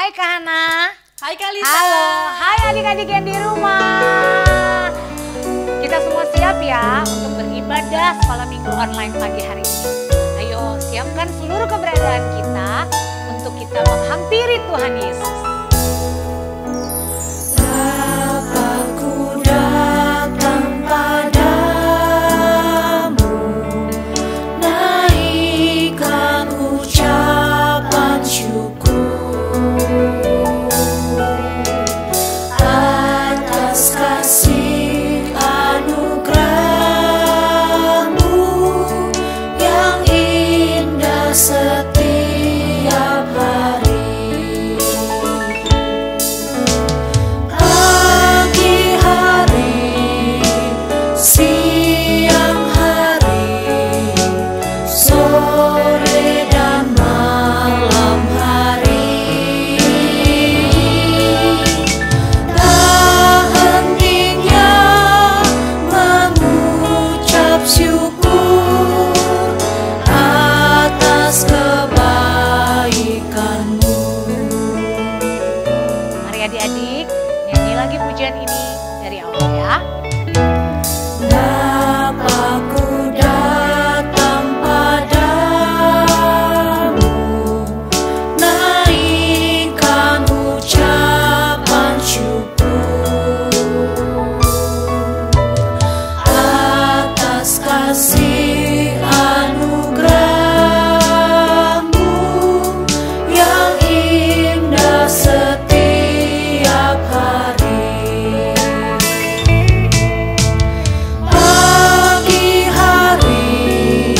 Hai Kak Hana. Hai Kak Lisa. Halo, hai adik-adik yang di rumah. Kita semua siap ya untuk beribadah sekolah minggu online pagi hari ini. Ayo siapkan seluruh keberadaan kita untuk kita menghampiri Tuhan Yesus. Bapakku datang padamu, naikkan ucapan syukur atas kasih anugerah-Mu yang indah setiap hari. Pagi hari, siang hari, sore dan malam hari, tak hentinya mengucap syukur atas kebaikan-Mu. Mari adik-adik nyanyi lagi pujian ini dari awal ya. Bapakku datang padamu, naikkan ucapan syukur atas kasih anugerah-Mu yang indah setiap hari. Pagi hari,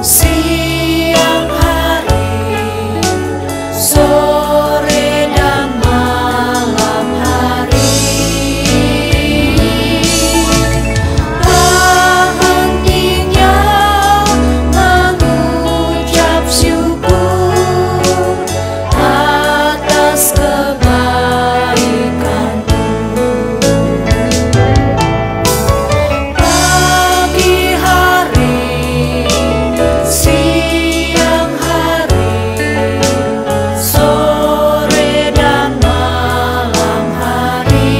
siang hari, sore dan malam hari, tak hentinya mengucap syukur atas kebaikan-Mu. Pagi hari, siang hari, sore dan malam hari,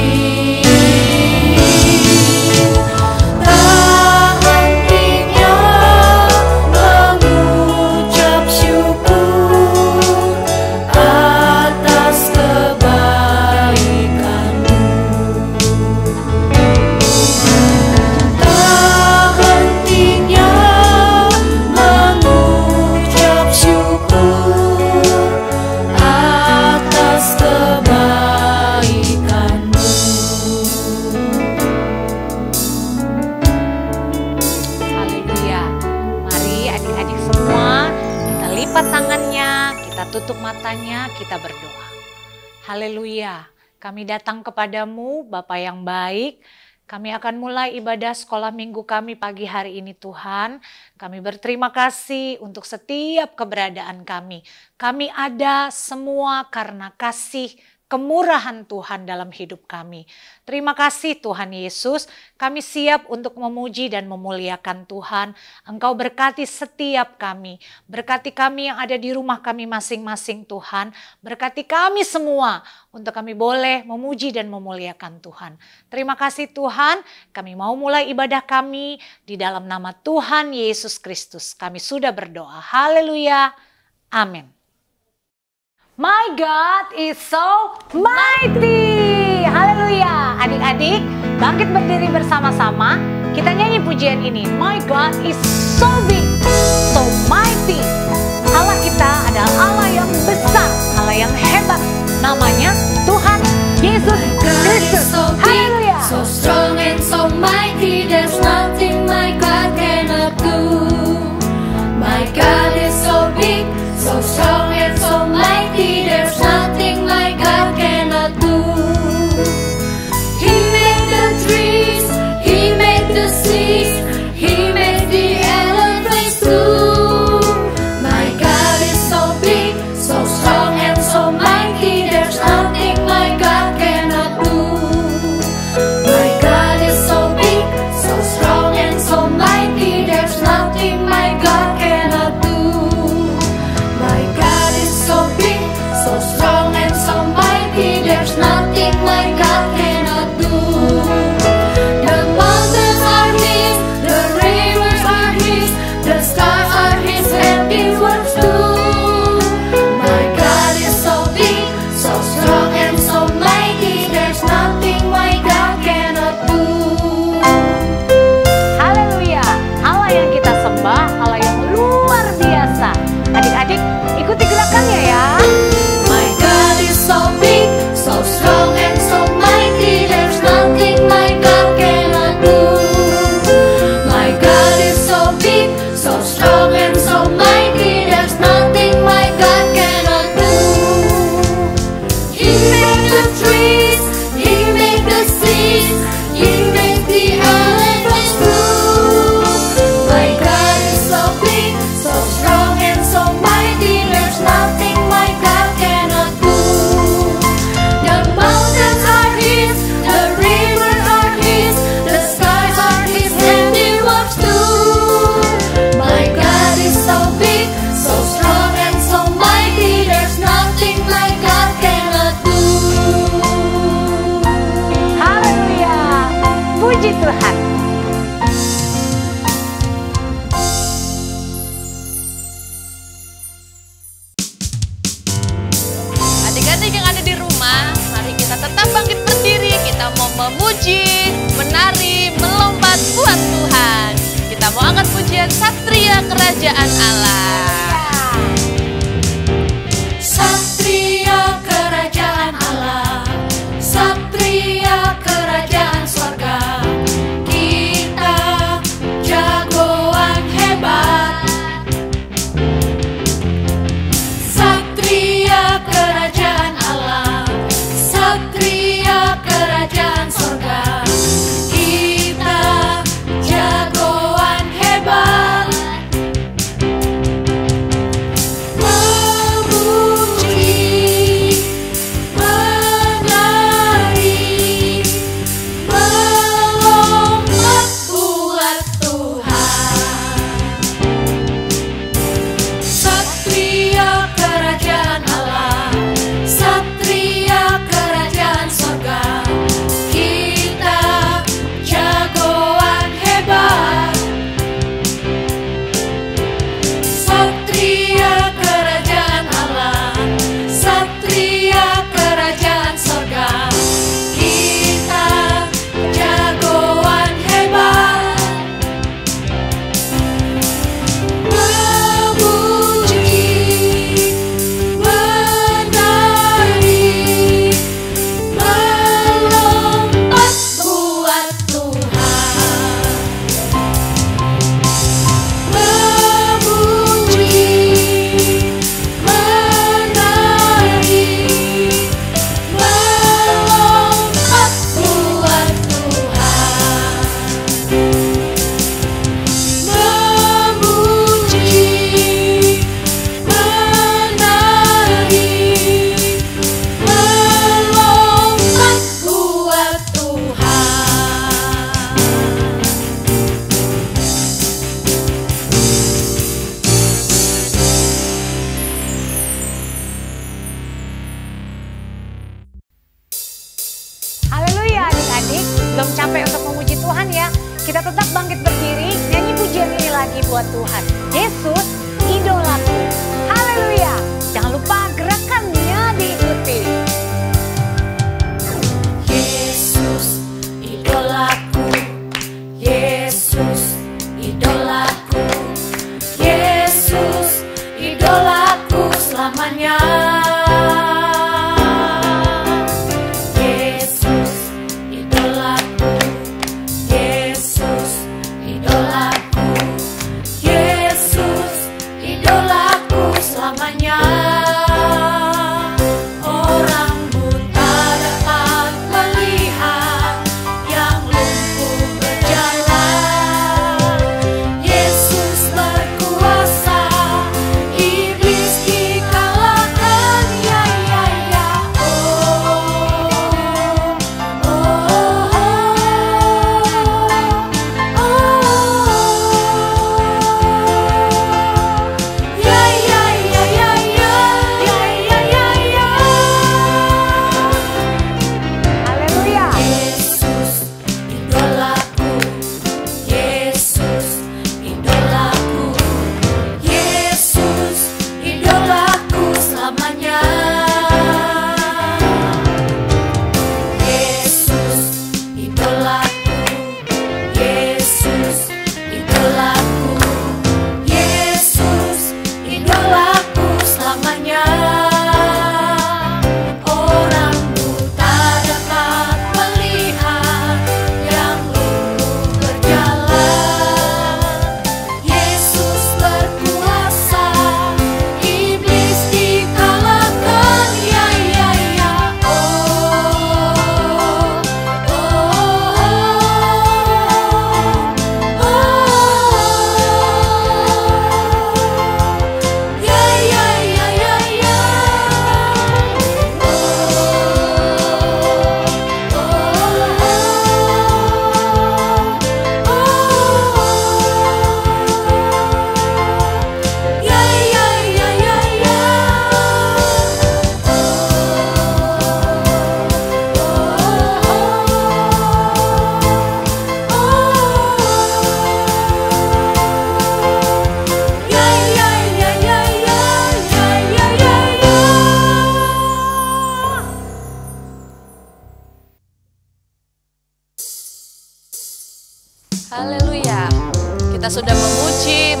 tak hentinya mengucap syukur atas kebaikan-Mu. Tak hentinya mengucap syukur atas kebaikan-Mu. Haleluya. Mari adik-adik semua kita lipat tangannya, kita tutup matanya, kita berdoa. Haleluya. Kami datang kepadamu Bapa yang baik. Kami akan mulai ibadah sekolah minggu kami pagi hari ini Tuhan. Kami berterima kasih untuk setiap keberadaan kami. Kami ada semua karena kasih kemurahan Tuhan dalam hidup kami. Terima kasih Tuhan Yesus, kami siap untuk memuji dan memuliakan Tuhan. Engkau berkati setiap kami, berkati kami yang ada di rumah kami masing-masing Tuhan. Berkati kami semua untuk kami boleh memuji dan memuliakan Tuhan. Terima kasih Tuhan, kami mau mulai ibadah kami di dalam nama Tuhan Yesus Kristus. Kami sudah berdoa, haleluya, amin. My God is so mighty. Haleluya. Adik-adik, bangkit berdiri bersama-sama. Kita nyanyi pujian ini. My God is so big, so mighty. Allah kita adalah Allah yang besar, Allah yang hebat. Namanya Tuhan Yesus Kristus. Haleluya. So strong and so mighty, there's nothing my God cannot do. My God is so big, so strong and so mighty, there's nothing my God cannot do. He made the trees, He made the seas, He made the satria kerajaan Allah. Satria kerajaan Allah, satria kerajaan sorga. Kita jagoan hebat. Satria kerajaan Allah, satria kerajaan sorga. Kita jagoan hebat. Memuji, menari, melompat buat Tuhan. Satria kerajaan Allah, satria kerajaan sorga. Kita jagoan hebat. Satria kerajaan Allah, satria kerajaan sorga. Kita jagoan hebat. Memuji, menari, melompat buat Tuhan. Memuji, menari, melompat buat Tuhan. Memuji, menari, melompat buat Tuhan. Haleluya adik-adik, belum capek untuk memuji Tuhan ya. Kita tetap bangkit berdiri, nyanyi pujian ini lagi buat Tuhan. Yesus, idolaku. Haleluya. Jangan lupa gerakannya diikuti. Yesus, idolaku. Yesus, idolaku. Yesus, idolaku selamanya. Yesus, idolaku. Yesus, idolaku. Yesus, idolaku selamanya. Orang buta dapat melihat, yang lumpuh berjalan. Yesus berkuasa, iblis dikalahkan. Ya ya ya, oh oh oh oh. Ya ya ya ya ya ya ya ya ya. Haleluya. Yesus, idolaku. Yesus, idolaku. Yesus, idolaku selamanya. Yesus, idolaku. Yesus, idolaku. Yesus, idolaku selamanya. Orang buta dapat melihat, yang lumpuh berjalan. Yesus berkuasa, iblis dikalahkan. Ya ya ya, oh oh oh oh. Ya ya ya ya ya, ya ya ya ya ya. Ya ya ya ya ya ya ya ya ya. Haleluya. Kita sudah memuji,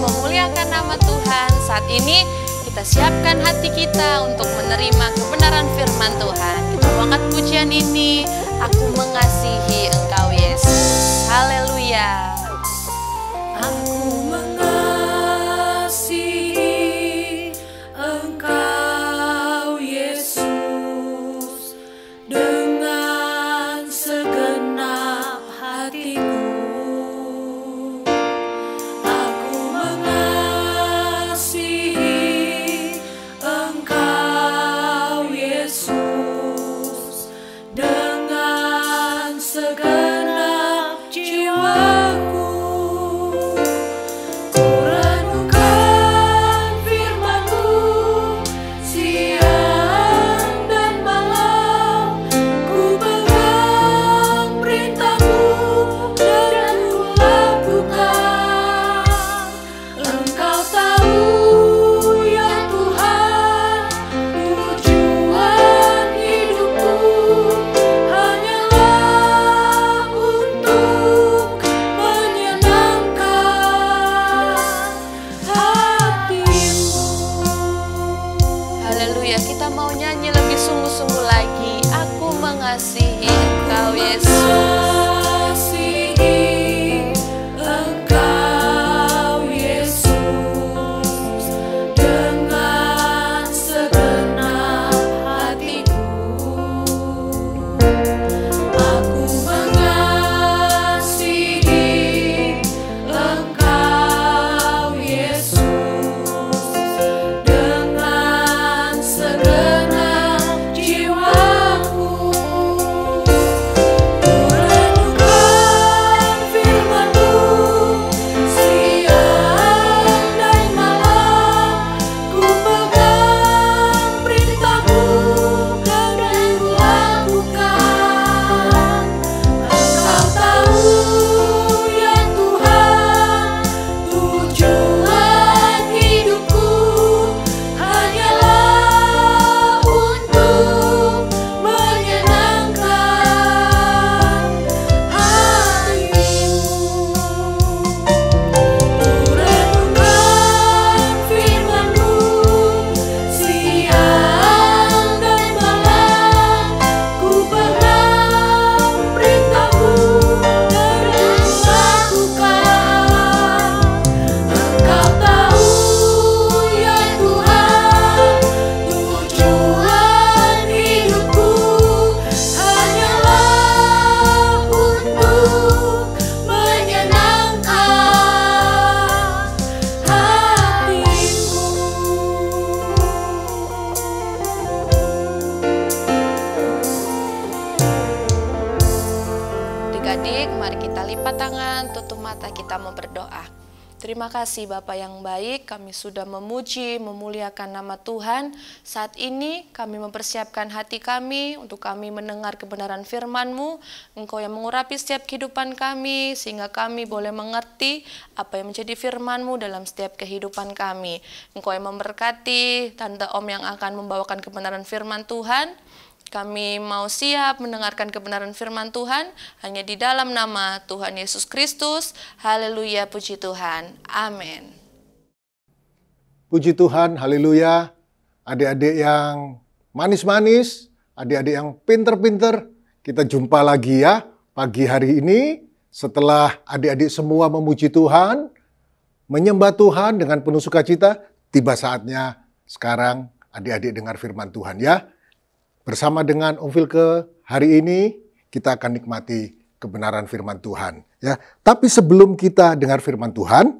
Tuhan. Saat ini kita siapkan hati kita untuk menerima kebenaran firman Tuhan. Kita angkat pujian ini, aku mengasihi Engkau Yesus. Haleluya. Aku mengasihi Engkau Yesus dengan segenap hatiku. Aku mengasihi Engkau Yesus dengan segenap jiwaku. Kita mau nyanyi lebih sungguh-sungguh lagi. Aku mengasihi Engkau Yesus. Engkau Yesus dengan segenap hatiku. Aku mengasihi Engkau Yesus dengan segenap jiwaku. Kurenungkan firman-Mu siang dan malam. Ku pegang perintah-Mu dan ku lakukan. Engkau tahu ya Tuhan, tujuan hidupku hanyalah untuk menyenangkan hati-Mu. Kurenungkan firman-Mu siang dan malam. Ku pegang perintah-Mu dan ku lakukan. Engkau tahu ya Tuhan, tujuan hidupku hanyalah untuk menyenangkan hati-Mu. Adik-adik, mari kita lipat tangan, tutup mata, kita mau berdoa. Terima kasih Bapa yang baik, kami sudah memuji, memuliakan nama Tuhan. Saat ini kami mempersiapkan hati kami untuk kami mendengar kebenaran firman-Mu. Engkau yang mengurapi setiap kehidupan kami, sehingga kami boleh mengerti apa yang menjadi firman-Mu dalam setiap kehidupan kami. Engkau yang memberkati Tante Om yang akan membawakan kebenaran firman Tuhan. Kami mau siap mendengarkan kebenaran firman Tuhan hanya di dalam nama Tuhan Yesus Kristus. Haleluya, puji Tuhan. Amin. Puji Tuhan, haleluya. Adik-adik yang manis-manis, adik-adik yang pinter-pinter, kita jumpa lagi ya pagi hari ini. Setelah adik-adik semua memuji Tuhan, menyembah Tuhan dengan penuh sukacita, tiba saatnya sekarang adik-adik dengar firman Tuhan ya. Bersama dengan Om Vilke, hari ini kita akan nikmati kebenaran firman Tuhan. Ya, tapi sebelum kita dengar firman Tuhan,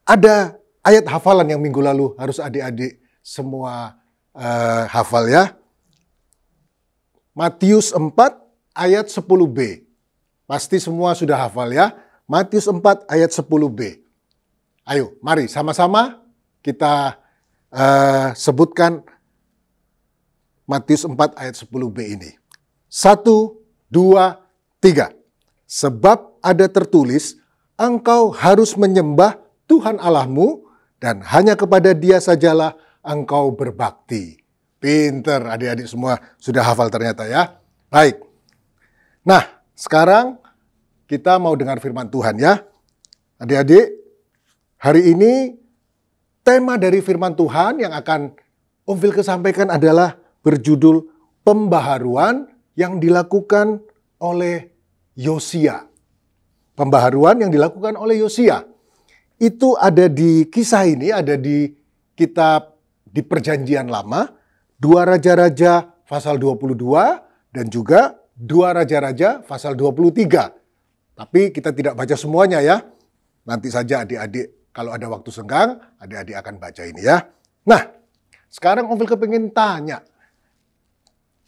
ada ayat hafalan yang minggu lalu harus adik-adik semua hafal ya. Matius 4 ayat 10b. Pasti semua sudah hafal ya. Matius 4 ayat 10b. Ayo, mari sama-sama kita sebutkan Matius 4 ayat 10b ini. 1, 2, 3. Sebab ada tertulis, engkau harus menyembah Tuhan Allahmu dan hanya kepada Dia sajalah engkau berbakti. Pinter adik-adik semua sudah hafal ternyata ya. Baik. Nah, sekarang kita mau dengar firman Tuhan ya. Adik-adik, hari ini tema dari firman Tuhan yang akan Om Vilke sampaikan adalah berjudul pembaharuan yang dilakukan oleh Yosia. Pembaharuan yang dilakukan oleh Yosia. Itu ada di kisah ini, ada di kitab di Perjanjian Lama, 2 Raja-Raja pasal 22 dan juga 2 Raja-Raja pasal 23. Tapi kita tidak baca semuanya ya. Nanti saja adik-adik kalau ada waktu senggang, adik-adik akan baca ini ya. Nah, sekarang Om Vilke pengen tanya.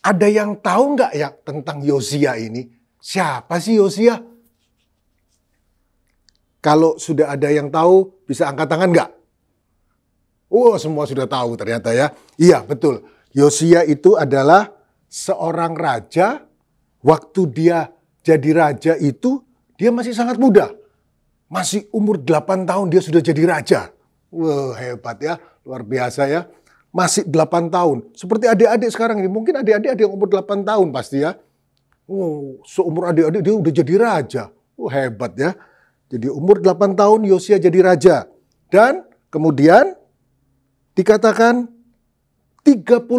Ada yang tahu nggak ya tentang Yosia ini? Siapa sih Yosia? Kalau sudah ada yang tahu, bisa angkat tangan nggak? Oh, semua sudah tahu ternyata ya. Iya, betul. Yosia itu adalah seorang raja. Waktu dia jadi raja itu, dia masih sangat muda. Masih umur 8 tahun dia sudah jadi raja. Wah, hebat ya. Luar biasa ya. Masih 8 tahun. Seperti adik-adik sekarang ini. Mungkin adik-adik ada yang umur 8 tahun pasti ya. Oh, seumur adik-adik dia udah jadi raja. Oh, hebat ya. Jadi umur 8 tahun Yosia jadi raja. Dan kemudian dikatakan 31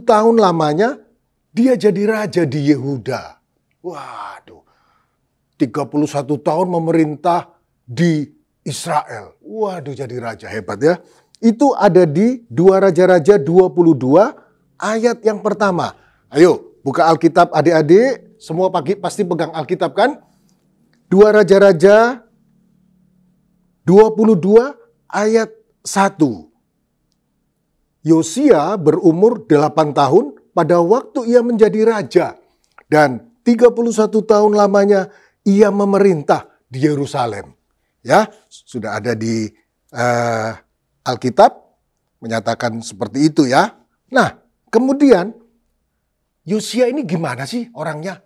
tahun lamanya dia jadi raja di Yehuda. Waduh. 31 tahun memerintah di Israel. Waduh, jadi raja, hebat ya. Itu ada di 2 Raja-Raja 22 ayat yang pertama. Ayo buka Alkitab adik-adik. Semua pasti pegang Alkitab kan? 2 Raja-Raja 22 ayat 1. Yosia berumur 8 tahun pada waktu ia menjadi raja. Dan 31 tahun lamanya ia memerintah di Yerusalem. Ya, sudah ada di Alkitab menyatakan seperti itu ya. Nah, kemudian Yosia ini gimana sih orangnya?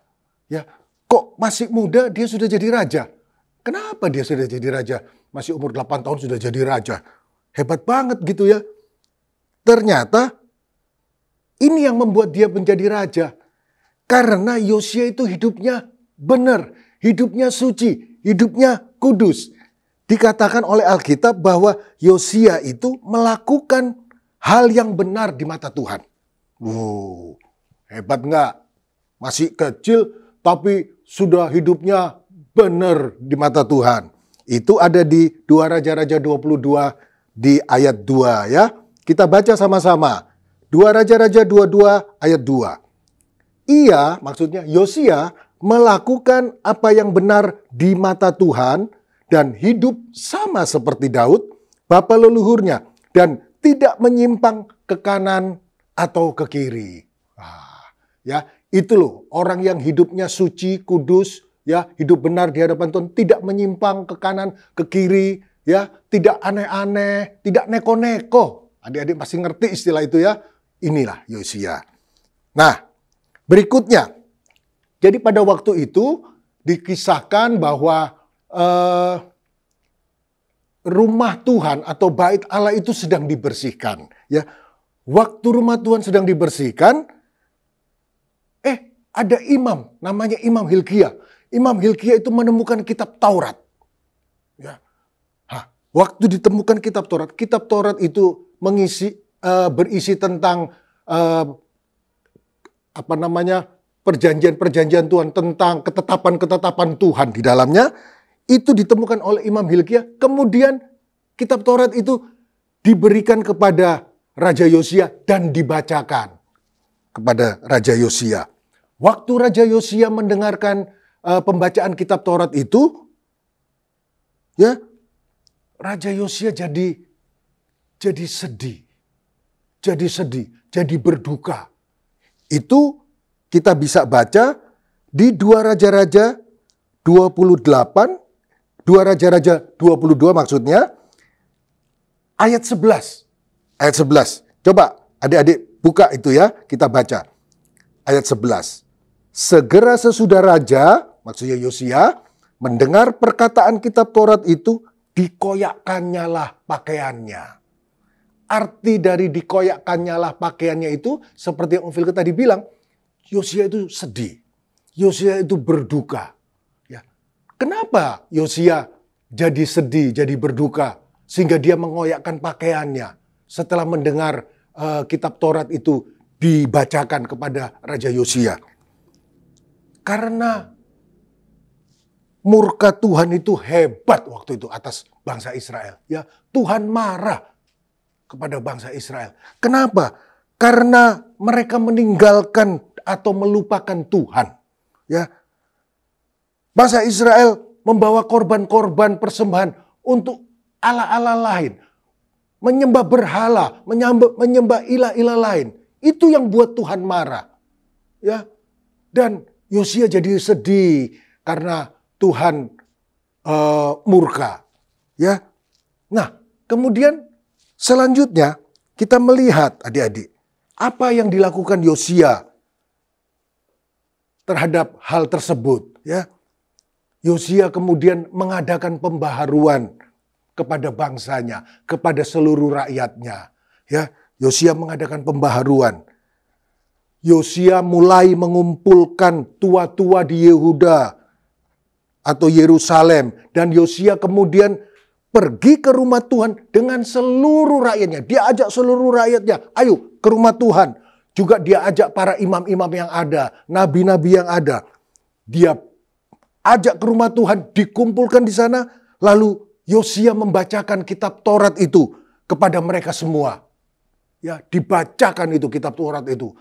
Ya, kok masih muda dia sudah jadi raja? Kenapa dia sudah jadi raja? Masih umur 8 tahun sudah jadi raja. Hebat banget gitu ya. Ternyata ini yang membuat dia menjadi raja. Karena Yosia itu hidupnya benar, hidupnya suci, hidupnya kudus. Dikatakan oleh Alkitab bahwa Yosia itu melakukan hal yang benar di mata Tuhan. Wow, hebat nggak? Masih kecil tapi sudah hidupnya benar di mata Tuhan. Itu ada di 2 Raja-Raja 22 di ayat 2 ya. Kita baca sama-sama. 2 Raja-Raja 22 ayat 2. Ia, maksudnya Yosia, melakukan apa yang benar di mata Tuhan dan hidup sama seperti Daud, bapa leluhurnya, dan tidak menyimpang ke kanan atau ke kiri. Ya, itu loh orang yang hidupnya suci, kudus, ya, hidup benar di hadapan Tuhan, tidak menyimpang ke kanan, ke kiri, ya, tidak aneh-aneh, tidak neko-neko. Adik-adik pasti ngerti istilah itu ya. Inilah Yosia. Nah, berikutnya. Jadi pada waktu itu dikisahkan bahwa rumah Tuhan atau bait Allah itu sedang dibersihkan. Ya, waktu rumah Tuhan sedang dibersihkan, ada imam, namanya Imam Hilkia. Imam Hilkia itu menemukan kitab Taurat. Ya. Waktu ditemukan kitab Taurat itu berisi tentang perjanjian-perjanjian Tuhan, tentang ketetapan-ketetapan Tuhan di dalamnya. Itu ditemukan oleh Imam Hilkia. Kemudian kitab Taurat itu diberikan kepada Raja Yosia dan dibacakan kepada Raja Yosia. Waktu Raja Yosia mendengarkan pembacaan kitab Taurat itu, ya, Raja Yosia jadi sedih, jadi berduka. Itu kita bisa baca di 2 Raja-Raja 28, 2 Raja-Raja 22 maksudnya, ayat 11. Ayat 11. Coba adik-adik buka itu ya, kita baca. Ayat 11. Segera sesudah raja, maksudnya Yosia, mendengar perkataan kitab Taurat itu, dikoyakkannya lah pakaiannya. Arti dari dikoyakkannya lah pakaiannya itu, seperti yang Om Vilke tadi bilang, Yosia itu sedih. Yosia itu berduka. Ya. Kenapa Yosia jadi sedih, jadi berduka? sehingga dia mengoyakkan pakaiannya setelah mendengar kitab Taurat itu dibacakan kepada Raja Yosia. Karena murka Tuhan itu hebat waktu itu atas bangsa Israel. Ya, Tuhan marah kepada bangsa Israel. Kenapa? Karena mereka meninggalkan atau melupakan Tuhan. Ya, bangsa Israel membawa korban-korban persembahan untuk ala-ala lain, menyembah berhala, menyembah ilah-ilah lain. Itu yang buat Tuhan marah. Ya, dan Yosia jadi sedih karena Tuhan murka. Ya, nah kemudian selanjutnya kita melihat adik-adik apa yang dilakukan Yosia terhadap hal tersebut. Ya, Yosia kemudian mengadakan pembaharuan kepada bangsanya, kepada seluruh rakyatnya. Ya, Yosia mengadakan pembaharuan. Yosia mulai mengumpulkan tua-tua di Yehuda atau Yerusalem. Dan Yosia kemudian pergi ke rumah Tuhan dengan seluruh rakyatnya. Dia ajak seluruh rakyatnya, ayo ke rumah Tuhan. Juga dia ajak para imam-imam yang ada, nabi-nabi yang ada. Dia ajak ke rumah Tuhan, dikumpulkan di sana. Lalu Yosia membacakan kitab Taurat itu kepada mereka semua. Ya, dibacakan itu kitab Taurat itu.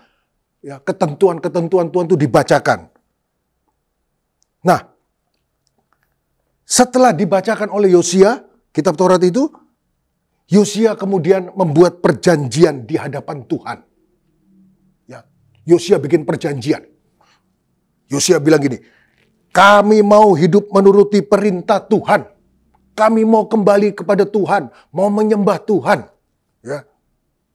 Ya, ketentuan-ketentuan Tuhan itu dibacakan. Nah, setelah dibacakan oleh Yosia kitab Taurat itu, Yosia kemudian membuat perjanjian di hadapan Tuhan. Ya, Yosia bikin perjanjian. Yosia bilang gini, kami mau hidup menuruti perintah Tuhan. Kami mau kembali kepada Tuhan, mau menyembah Tuhan. Ya,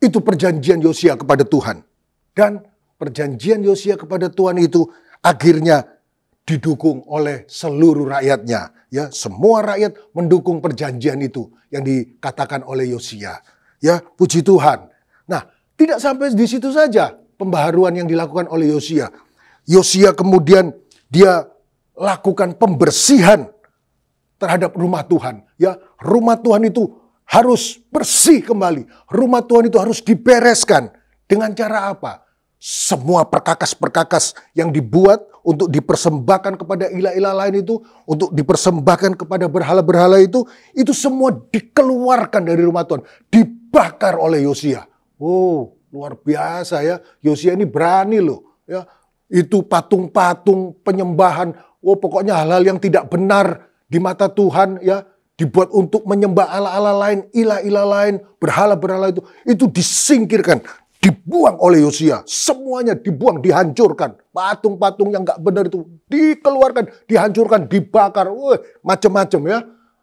itu perjanjian Yosia kepada Tuhan. Dan perjanjian Yosia kepada Tuhan itu akhirnya didukung oleh seluruh rakyatnya. Ya, semua rakyat mendukung perjanjian itu yang dikatakan oleh Yosia. Ya, puji Tuhan. Nah, tidak sampai di situ saja pembaharuan yang dilakukan oleh Yosia. Yosia kemudian dia lakukan pembersihan terhadap rumah Tuhan. Ya, rumah Tuhan itu harus bersih kembali. Rumah Tuhan itu harus dibereskan. Dengan cara apa? Semua perkakas-perkakas yang dibuat untuk dipersembahkan kepada ilah-ilah lain itu, untuk dipersembahkan kepada berhala-berhala itu semua dikeluarkan dari rumah Tuhan. Dibakar oleh Yosia. Oh, luar biasa ya. Yosia ini berani loh. Ya, itu patung-patung penyembahan. Oh, pokoknya hal-hal yang tidak benar di mata Tuhan ya, dibuat untuk menyembah ala-ala lain, ilah-ilah lain, berhala-berhala itu disingkirkan, dibuang oleh Yosia. Semuanya dibuang, dihancurkan. Patung-patung yang nggak benar itu dikeluarkan, dihancurkan, dibakar. Macam-macam ya.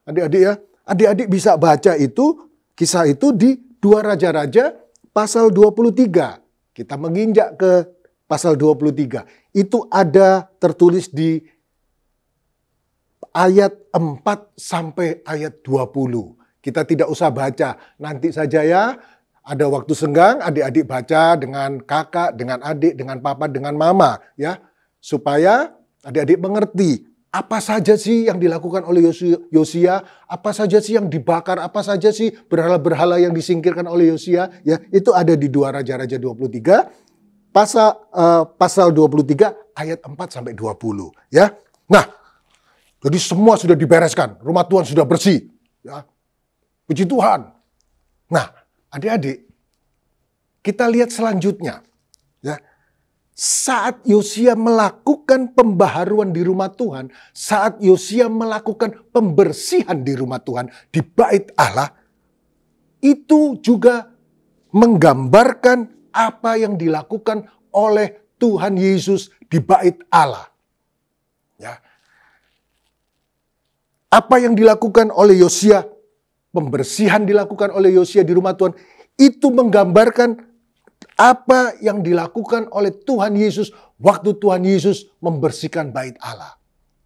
Adik-adik ya. Adik-adik bisa baca itu, kisah itu di 2 Raja-Raja pasal 23. Kita menginjak ke pasal 23. Itu ada tertulis di ayat 4 sampai ayat 20. Kita tidak usah baca, nanti saja ya. Ada waktu senggang, adik-adik baca dengan kakak, dengan adik, dengan papa, dengan mama. Ya, supaya adik-adik mengerti apa saja sih yang dilakukan oleh Yosia, apa saja sih yang dibakar, apa saja sih berhala-berhala yang disingkirkan oleh Yosia. Ya, itu ada di 2 Raja-Raja 23, pasal 23 ayat 4 sampai 20. Ya, nah. Jadi semua sudah dibereskan, rumah Tuhan sudah bersih. Ya, puji Tuhan. Nah, adik-adik, kita lihat selanjutnya. Ya, saat Yosia melakukan pembaharuan di rumah Tuhan, saat Yosia melakukan pembersihan di rumah Tuhan, di bait Allah, itu juga menggambarkan apa yang dilakukan oleh Tuhan Yesus di bait Allah. Ya. Apa yang dilakukan oleh Yosia, pembersihan dilakukan oleh Yosia di rumah Tuhan, itu menggambarkan apa yang dilakukan oleh Tuhan Yesus waktu Tuhan Yesus membersihkan bait Allah.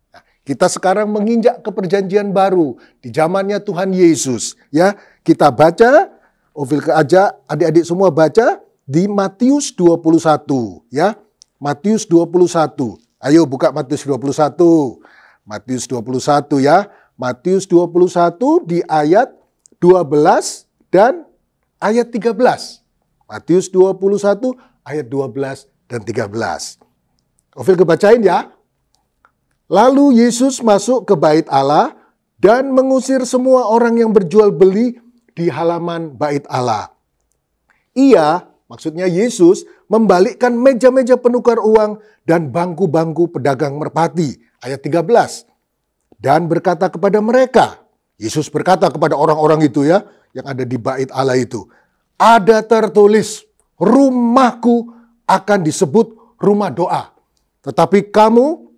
Nah, kita sekarang menginjak ke perjanjian baru di zamannya Tuhan Yesus. Ya, kita baca, Ovil aja adik-adik semua baca di Matius 21. Ya, Matius 21. Ayo buka Matius 21. Matius 21 ya. Matius 21 di ayat 12 dan ayat 13. Matius 21 ayat 12 dan 13. Ovil kebacain ya. Lalu Yesus masuk ke bait Allah dan mengusir semua orang yang berjual beli di halaman bait Allah. Ia, maksudnya Yesus, membalikkan meja-meja penukar uang dan bangku-bangku pedagang merpati. Ayat 13. Dan berkata kepada mereka, Yesus berkata kepada orang-orang itu ya, yang ada di bait Allah itu, ada tertulis, rumahku akan disebut rumah doa, tetapi kamu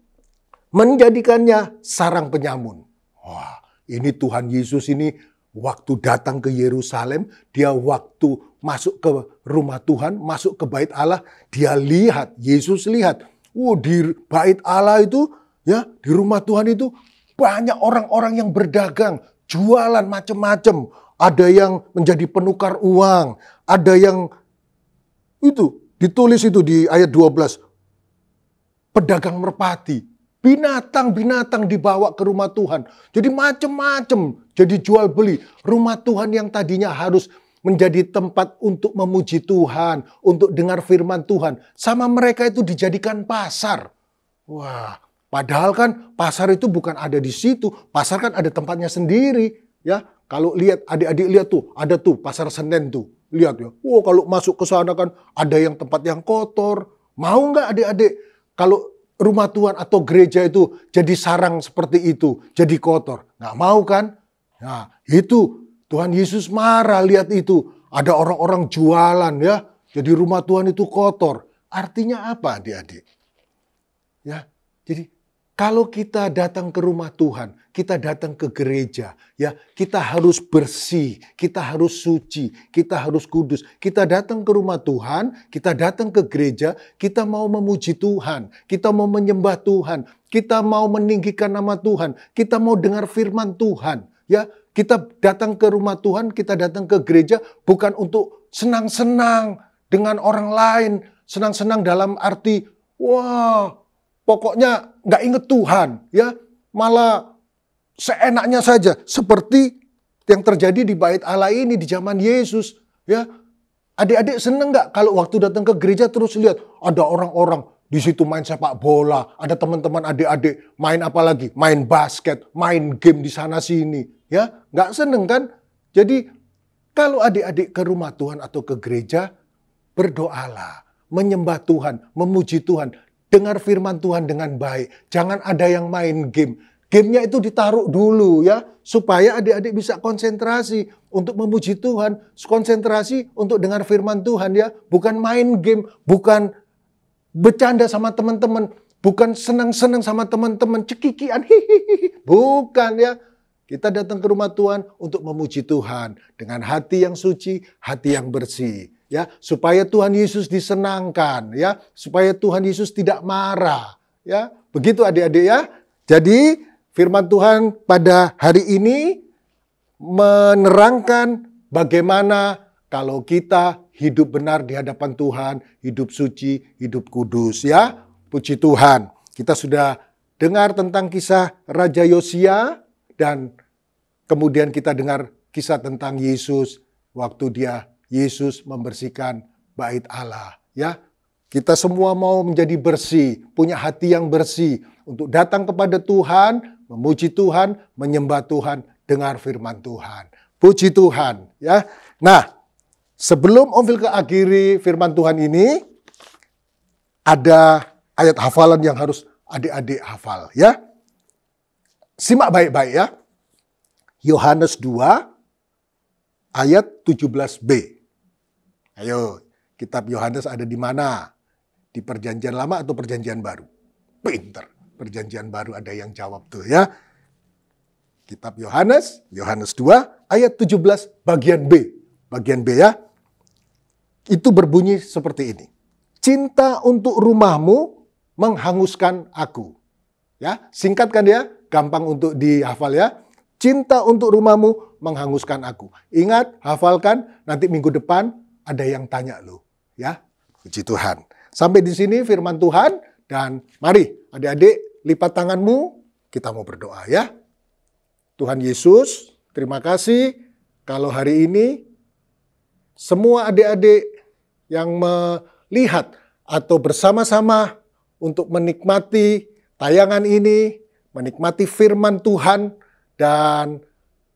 menjadikannya sarang penyamun. Wah, ini Tuhan Yesus ini waktu datang ke Yerusalem, dia waktu masuk ke rumah Tuhan, masuk ke bait Allah, dia lihat, Yesus lihat, di bait Allah itu, ya, di rumah Tuhan itu banyak orang-orang yang berdagang, jualan macam-macam. Ada yang menjadi penukar uang, ada yang itu ditulis itu di ayat 12. Pedagang merpati, binatang-binatang dibawa ke rumah Tuhan. Jadi macam-macam, jadi jual beli. Rumah Tuhan yang tadinya harus menjadi tempat untuk memuji Tuhan, untuk dengar firman Tuhan. Sama mereka itu dijadikan pasar. Wah, padahal kan pasar itu bukan ada di situ. Pasar kan ada tempatnya sendiri. Ya, kalau lihat adik-adik lihat tuh, ada tuh pasar Senen tuh. Lihat ya. Oh, kalau masuk ke sana kan ada yang tempat yang kotor. Mau nggak adik-adik kalau rumah Tuhan atau gereja itu jadi sarang seperti itu, jadi kotor? Nggak mau kan? Nah, itu Tuhan Yesus marah lihat itu. Ada orang-orang jualan ya. Jadi rumah Tuhan itu kotor. Artinya apa adik-adik? Ya, jadi kalau kita datang ke rumah Tuhan, kita datang ke gereja, ya, kita harus bersih, kita harus suci, kita harus kudus. Kita datang ke rumah Tuhan, kita datang ke gereja, kita mau memuji Tuhan, kita mau menyembah Tuhan, kita mau meninggikan nama Tuhan, kita mau dengar firman Tuhan, ya. Kita datang ke rumah Tuhan, kita datang ke gereja bukan untuk senang-senang dengan orang lain, senang-senang dalam arti, wah, pokoknya nggak inget Tuhan, ya, malah seenaknya saja, seperti yang terjadi di bait Allah ini di zaman Yesus, ya. Adik-adik seneng nggak kalau waktu datang ke gereja terus lihat ada orang-orang di situ main sepak bola, ada teman-teman adik-adik main apa lagi, main basket, main game di sana sini, ya, nggak seneng kan? Jadi kalau adik-adik ke rumah Tuhan atau ke gereja, berdoalah, menyembah Tuhan, memuji Tuhan. Dengar firman Tuhan dengan baik. Jangan ada yang main game. Gamenya itu ditaruh dulu ya. Supaya adik-adik bisa konsentrasi untuk memuji Tuhan. Konsentrasi untuk dengar firman Tuhan ya. Bukan main game. Bukan bercanda sama teman-teman. Bukan senang-senang sama teman-teman. Cekikian. Hihihi. Bukan ya. Kita datang ke rumah Tuhan untuk memuji Tuhan. Dengan hati yang suci, hati yang bersih. Ya, supaya Tuhan Yesus disenangkan, ya, supaya Tuhan Yesus tidak marah, ya. Begitu adik-adik ya. Jadi firman Tuhan pada hari ini menerangkan bagaimana kalau kita hidup benar di hadapan Tuhan, hidup suci, hidup kudus, ya. Puji Tuhan. Kita sudah dengar tentang kisah Raja Yosia dan kemudian kita dengar kisah tentang Yesus waktu Yesus membersihkan bait Allah, ya. Kita semua mau menjadi bersih, punya hati yang bersih untuk datang kepada Tuhan, memuji Tuhan, menyembah Tuhan, dengar firman Tuhan. Puji Tuhan, ya. Nah, sebelum Om Vilke akhiri firman Tuhan ini, ada ayat hafalan yang harus adik-adik hafal, ya. Simak baik-baik ya. Yohanes 2 ayat 17b. Ayo, kitab Yohanes ada di mana? Di Perjanjian Lama atau Perjanjian Baru? Pinter, Perjanjian Baru ada yang jawab tuh ya. Kitab Yohanes 2 ayat 17 bagian B. Bagian B ya. Itu berbunyi seperti ini. Cinta untuk rumahmu menghanguskan aku. Ya, singkat kan ya? Gampang untuk dihafal ya. Cinta untuk rumahmu menghanguskan aku. Ingat, hafalkan, nanti minggu depan ada yang tanya lo, ya. Puji Tuhan. Sampai di sini firman Tuhan dan mari adik-adik lipat tanganmu, kita mau berdoa ya. Tuhan Yesus, terima kasih kalau hari ini semua adik-adik yang melihat atau bersama-sama untuk menikmati tayangan ini, menikmati firman Tuhan, dan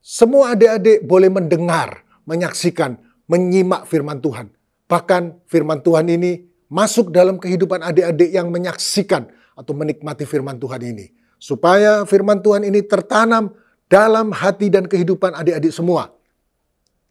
semua adik-adik boleh mendengar, menyaksikan, menyimak firman Tuhan. Bahkan firman Tuhan ini masuk dalam kehidupan adik-adik yang menyaksikan atau menikmati firman Tuhan ini. Supaya firman Tuhan ini tertanam dalam hati dan kehidupan adik-adik semua.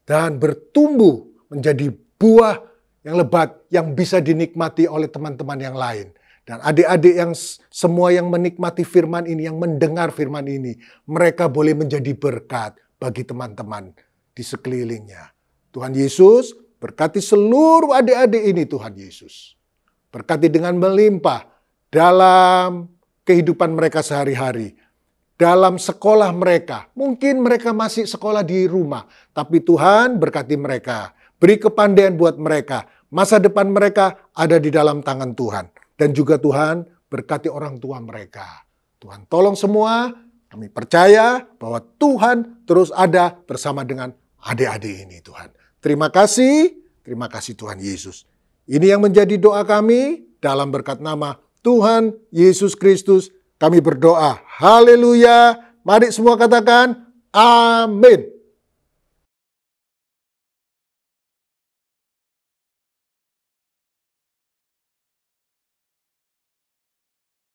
Dan bertumbuh menjadi buah yang lebat yang bisa dinikmati oleh teman-teman yang lain. Dan adik-adik yang semua yang menikmati firman ini, yang mendengar firman ini, mereka boleh menjadi berkat bagi teman-teman di sekelilingnya. Tuhan Yesus berkati seluruh adik-adik ini, Tuhan Yesus. Berkati dengan melimpah dalam kehidupan mereka sehari-hari. Dalam sekolah mereka, mungkin mereka masih sekolah di rumah, tapi Tuhan berkati mereka, beri kepandaian buat mereka, masa depan mereka ada di dalam tangan Tuhan. Dan juga Tuhan berkati orang tua mereka. Tuhan tolong semua, kami percaya bahwa Tuhan terus ada bersama dengan adik-adik ini Tuhan. Terima kasih Tuhan Yesus. Ini yang menjadi doa kami dalam berkat nama Tuhan Yesus Kristus. Kami berdoa, haleluya. Mari semua katakan, amin.